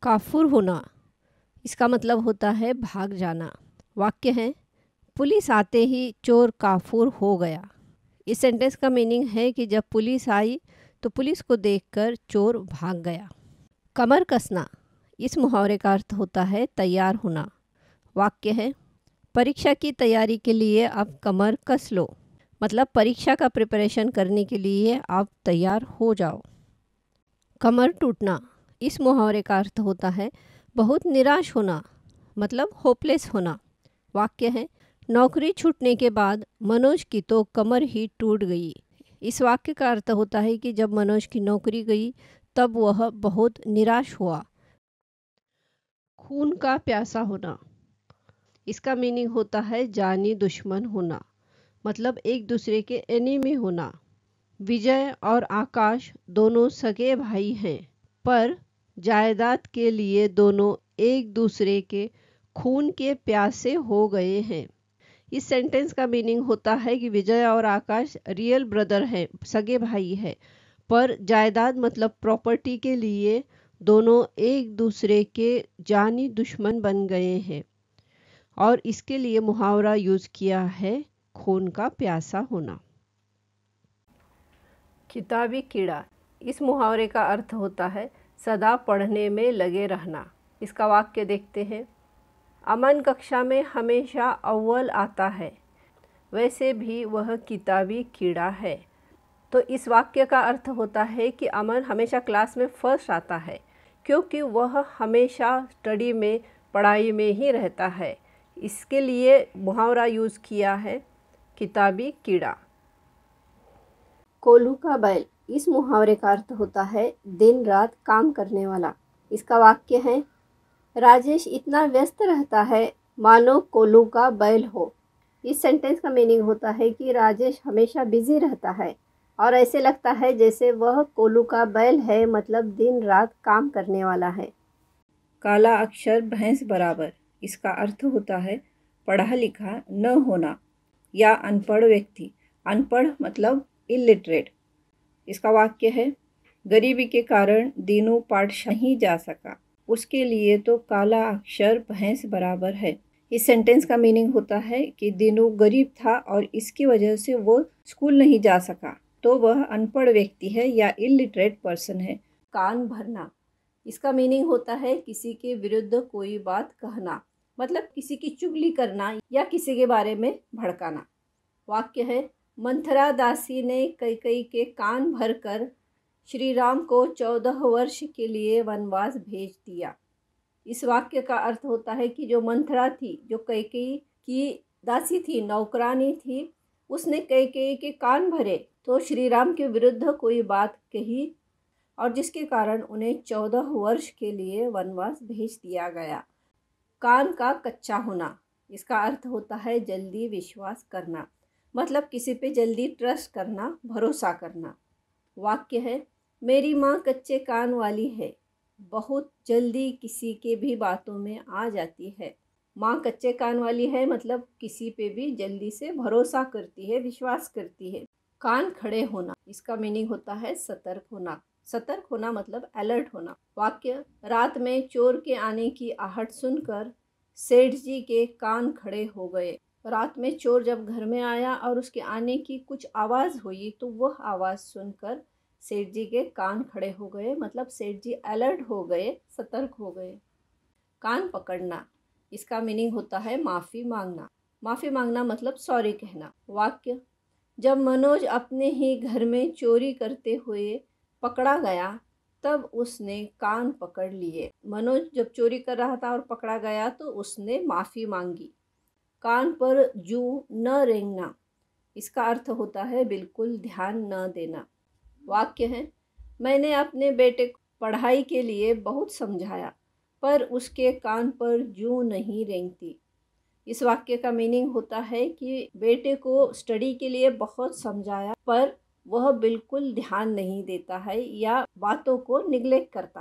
काफूर होना, इसका मतलब होता है भाग जाना। वाक्य है, पुलिस आते ही चोर काफूर हो गया। इस सेंटेंस का मीनिंग है कि जब पुलिस आई तो पुलिस को देखकर चोर भाग गया। कमर कसना, इस मुहावरे का अर्थ होता है तैयार होना। वाक्य है, परीक्षा की तैयारी के लिए आप कमर कस लो, मतलब परीक्षा का प्रिपरेशन करने के लिए आप तैयार हो जाओ। कमर टूटना, इस मुहावरे का अर्थ होता है बहुत निराश होना, मतलब होपलेस होना। वाक्य है, नौकरी छूटने के बाद मनोज की तो कमर ही टूट गई। इस वाक्य का अर्थ होता है कि जब मनोज की नौकरी गई तब वह बहुत निराश हुआ। खून का प्यासा होना, इसका मीनिंग होता है जानी दुश्मन होना, मतलब एक दूसरे के एनिमी होना। विजय और आकाश दोनों सगे भाई हैं, पर जायदाद के लिए दोनों एक दूसरे के खून के प्यासे हो गए हैं। इस सेंटेंस का मीनिंग होता है कि विजय और आकाश रियल ब्रदर हैं, सगे भाई हैं, पर जायदाद मतलब प्रॉपर्टी के लिए दोनों एक दूसरे के जानी दुश्मन बन गए हैं, और इसके लिए मुहावरा यूज किया है खून का प्यासा होना। किताबी कीड़ा, इस मुहावरे का अर्थ होता है सदा पढ़ने में लगे रहना। इसका वाक्य देखते हैं। अमन कक्षा में हमेशा अव्वल आता है, वैसे भी वह किताबी कीड़ा है। तो इस वाक्य का अर्थ होता है कि अमन हमेशा क्लास में फर्स्ट आता है, क्योंकि वह हमेशा स्टडी में, पढ़ाई में ही रहता है। इसके लिए मुहावरा यूज़ किया है किताबी कीड़ा। कोल्हू का बैल, इस मुहावरे का अर्थ होता है दिन रात काम करने वाला। इसका वाक्य है, राजेश इतना व्यस्त रहता है मानो कोल्हू का बैल हो। इस सेंटेंस का मीनिंग होता है कि राजेश हमेशा बिजी रहता है और ऐसे लगता है जैसे वह कोल्हू का बैल है, मतलब दिन रात काम करने वाला है। काला अक्षर भैंस बराबर, इसका अर्थ होता है पढ़ा लिखा न होना या अनपढ़ व्यक्ति। अनपढ़ मतलब इलिटरेट। इसका वाक्य है, गरीबी के कारण दीनू पाठशाला नहीं जा सका, उसके लिए तो काला अक्षर भैंस बराबर है। इस सेंटेंस का मीनिंग होता है कि दीनू गरीब था और इसकी वजह से वो स्कूल नहीं जा सका, तो वह अनपढ़ व्यक्ति है या इलिटरेट पर्सन है। कान भरना, इसका मीनिंग होता है किसी के विरुद्ध कोई बात कहना, मतलब किसी की चुगली करना या किसी के बारे में भड़काना। वाक्य है, मंथरा दासी ने कैकेयी के कान भरकर श्री राम को 14 वर्ष के लिए वनवास भेज दिया। इस वाक्य का अर्थ होता है कि जो मंथरा थी, जो कैकेयी की दासी थी, नौकरानी थी, उसने कैकेयी के कान भरे तो श्री राम के विरुद्ध कोई बात कही और जिसके कारण उन्हें 14 वर्ष के लिए वनवास भेज दिया गया। कान का कच्चा होना, इसका अर्थ होता है जल्दी विश्वास करना, मतलब किसी पे जल्दी ट्रस्ट करना, भरोसा करना। वाक्य है, मेरी माँ कच्चे कान वाली है, बहुत जल्दी किसी के भी बातों में आ जाती है। माँ कच्चे कान वाली है मतलब किसी पे भी जल्दी से भरोसा करती है, विश्वास करती है। कान खड़े होना, इसका मीनिंग होता है सतर्क होना। सतर्क होना मतलब अलर्ट होना। वाक्य, रात में चोर के आने की आहट सुनकर सेठ जी के कान खड़े हो गए। रात में चोर जब घर में आया और उसके आने की कुछ आवाज़ हुई तो वह आवाज़ सुनकर सेठ जी के कान खड़े हो गए, मतलब सेठ जी अलर्ट हो गए, सतर्क हो गए। कान पकड़ना, इसका मीनिंग होता है माफ़ी मांगना। माफ़ी मांगना मतलब सॉरी कहना। वाक्य, जब मनोज अपने ही घर में चोरी करते हुए पकड़ा गया तब उसने कान पकड़ लिए। मनोज जब चोरी कर रहा था और पकड़ा गया तो उसने माफ़ी मांगी। कान पर जूं न रेंगना, इसका अर्थ होता है बिल्कुल ध्यान न देना। वाक्य है, मैंने अपने बेटे को पढ़ाई के लिए बहुत समझाया पर उसके कान पर जूं नहीं रेंगती। इस वाक्य का मीनिंग होता है कि बेटे को स्टडी के लिए बहुत समझाया पर वह बिल्कुल ध्यान नहीं देता है या बातों को निग्लेक्ट करता है।